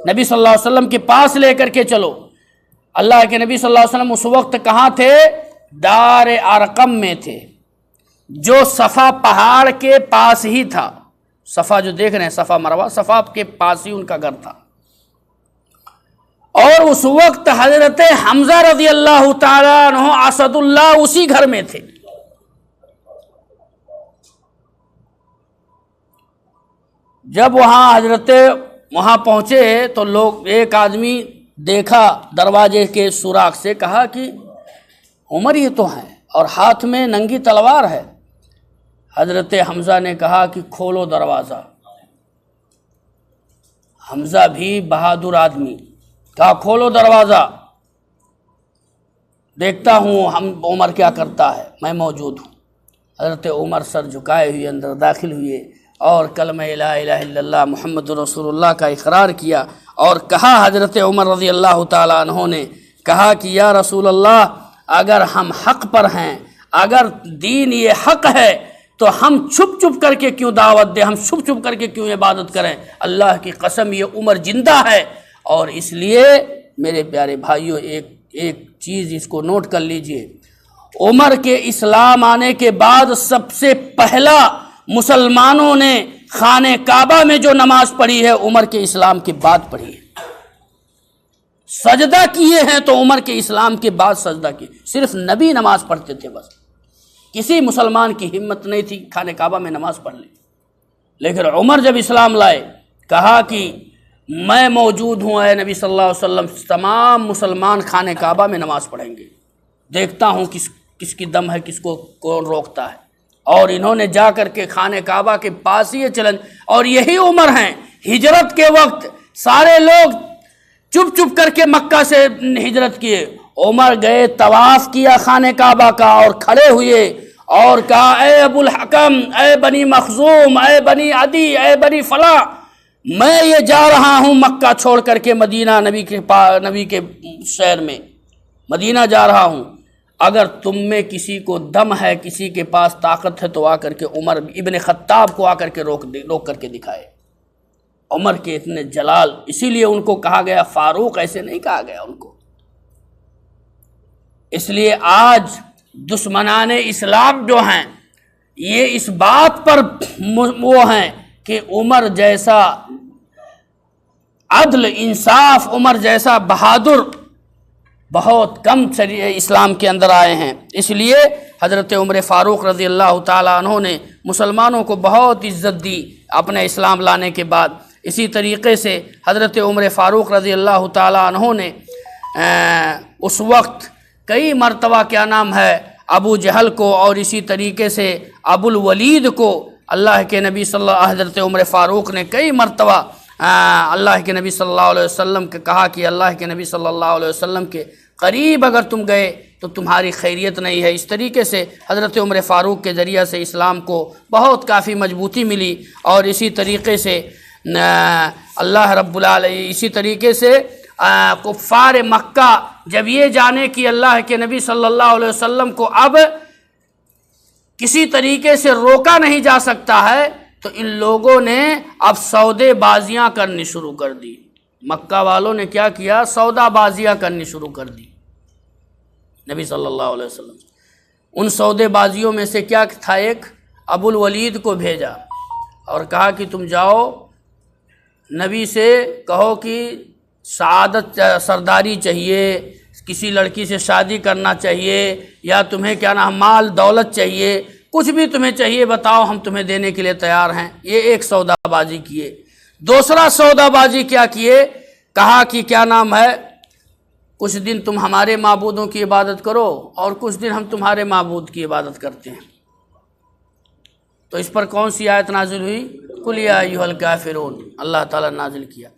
نبی صلی اللہ علیہ وسلم کے پاس لے کر کے چلو۔ اللہ کے نبی صلی اللہ علیہ وسلم اس وقت کہاں تھے؟ دار ارقم میں تھے، جو صفا پہاڑ کے پاس ہی تھا۔ صفا جو دیکھ رہے ہیں، صفا مروہ، صفا کے پاس ہی ان کا گھر تھا۔ اور اس وقت حضرت حمزہ رضی اللہ تعالیٰ عنہ اسد اللہ اسی گھر میں تھے۔ جب وہاں پہنچے تو ایک آدمی دیکھا دروازے کے سوراخ سے، کہا کہ عمر یہ تو ہیں اور ہاتھ میں ننگی تلوار ہے۔ حضرت حمزہ نے کہا کہ کھولو دروازہ۔ حمزہ بھی بہادر آدمی، کہا کھولو دروازہ، دیکھتا ہوں عمر کیا کرتا ہے، میں موجود ہوں۔ حضرت عمر سر جھکائے ہوئے اندر داخل ہوئے اور کلمہ لا الہ الا اللہ محمد رسول اللہ کا اقرار کیا، اور کہا حضرت عمر رضی اللہ تعالیٰ عنہ نے کہا کہ یا رسول اللہ، اگر ہم حق پر ہیں، اگر دین یہ حق ہے، تو ہم چھپ چھپ کر کے کیوں دعوت دیں، ہم چھپ چھپ کر کے کیوں عبادت کریں؟ اللہ کی قسم یہ عمر زندہ ہے۔ اور اس لیے میرے پیارے بھائیوں، ایک چیز اس کو نوٹ کر لیجئے، عمر کے اسلام آنے کے بعد سب سے پہلا مسلمانوں نے خانہ کعبہ میں جو نماز پڑھی ہے، عمر کے اسلام کے بعد پڑھی ہے۔ سجدہ کیے ہیں تو عمر کے اسلام کے بعد سجدہ کیے، صرف نبی نماز پڑھتے تھے بس، کسی مسلمان کی ہمت نہیں تھی خانہ کعبہ میں نماز پڑھ لے۔ لیکن عمر جب اسلام لائے، کہا کہ میں موجود ہوں اے نبی صلی اللہ علیہ وسلم، تمام مسلمان خانہ کعبہ میں نماز پڑھیں گے، دیکھتا ہوں کس کی دم ہے، کس کو کون روکتا ہے۔ اور انہوں نے جا کر کے خانہ کعبہ کے پاس ہی چلن، اور یہی عمر ہیں۔ ہجرت کے وقت سارے لوگ چپ چپ کر کے مکہ سے ہجرت کیے، عمر گئے، طواف کیا خانہ کعبہ کا، اور کھڑے ہوئے اور کہا اے ابو الحکم، اے بنی مخزوم، اے بنی عدی، اے بنی فلاں، میں یہ جا رہا ہوں مکہ چھوڑ کر کے مدینہ، نبی کے شہر میں مدینہ جا رہا ہوں، اگر تم میں کسی کو دم ہے، کسی کے پاس طاقت ہے تو آ کر کے عمر ابن خطاب کو آ کر کے روک کر کے دکھائے۔ عمر کے اتنے جلال، اسی لیے ان کو کہا گیا فاروق، ایسے نہیں کہا گیا ان کو۔ اس لیے آج دشمنان اسلام جو ہیں، یہ اس بات پر وہ ہیں کہ عمر جیسا عدل، انصاف، عمر جیسا بہادر بہت کم اسلام کے اندر آئے ہیں۔ اس لیے حضرت عمر فاروق رضی اللہ تعالیٰ عنہ نے مسلمانوں کو بہت عزت دی اپنے اسلام لانے کے بعد۔ اسی طریقے سے حضرت عمر فاروق رضی اللہ تعالیٰ عنہ نے اس وقت کئی مرتبہ کیا نام ہے ابو جہل کو، اور اسی طریقے سے ابو الولید کو، اللہ کے نبی حضرت عمر فاروق نے کئی مرتبہ اللہ کے نبی صلی اللہ علیہ وسلم کے کہا کہ اللہ کے نبی صلی اللہ علیہ وسلم کے قریب اگر تم گئے تو تمہاری خیریت نہیں ہے۔ اس طریقے سے حضرت عمر فاروق کے ذریعہ سے اسلام کو بہت کافی مضبوطی ملی، اور اسی طریقے سے اللہ رب العالمین، اسی طریقے سے کفار مکہ جب یہ جانے کہ اللہ کے نبی صلی اللہ علیہ وسلم کو اب کسی طریقے سے روکا نہیں جا سکتا ہے، تو ان لوگوں نے اب سودے بازیاں کرنی شروع کر دی۔ مکہ والوں نے کیا کیا؟ سودا بازیاں کرنی شروع کر دی نبی صلی اللہ علیہ وسلم۔ ان سودے بازیوں میں سے کیا تھا؟ ایک ابو الولید کو بھیجا اور کہا کہ تم جاؤ نبی سے کہو کہ سعادت، سرداری چاہیے، کسی لڑکی سے شادی کرنا چاہیے، یا تمہیں کیا نام مال دولت چاہیے، کچھ بھی تمہیں چاہیے بتاؤ، ہم تمہیں دینے کے لیے تیار ہیں۔ یہ ایک سودا بازی کیے۔ دوسرا سودا بازی کیا کیے؟ کہا کہ کیا نام ہے کچھ دن تم ہمارے معبودوں کی عبادت کرو اور کچھ دن ہم تمہارے معبود کی عبادت کرتے ہیں۔ تو اس پر کون سی آیت نازل ہوئی؟ قل یا ایھا الکافرون، اللہ تعالیٰ نازل کیا۔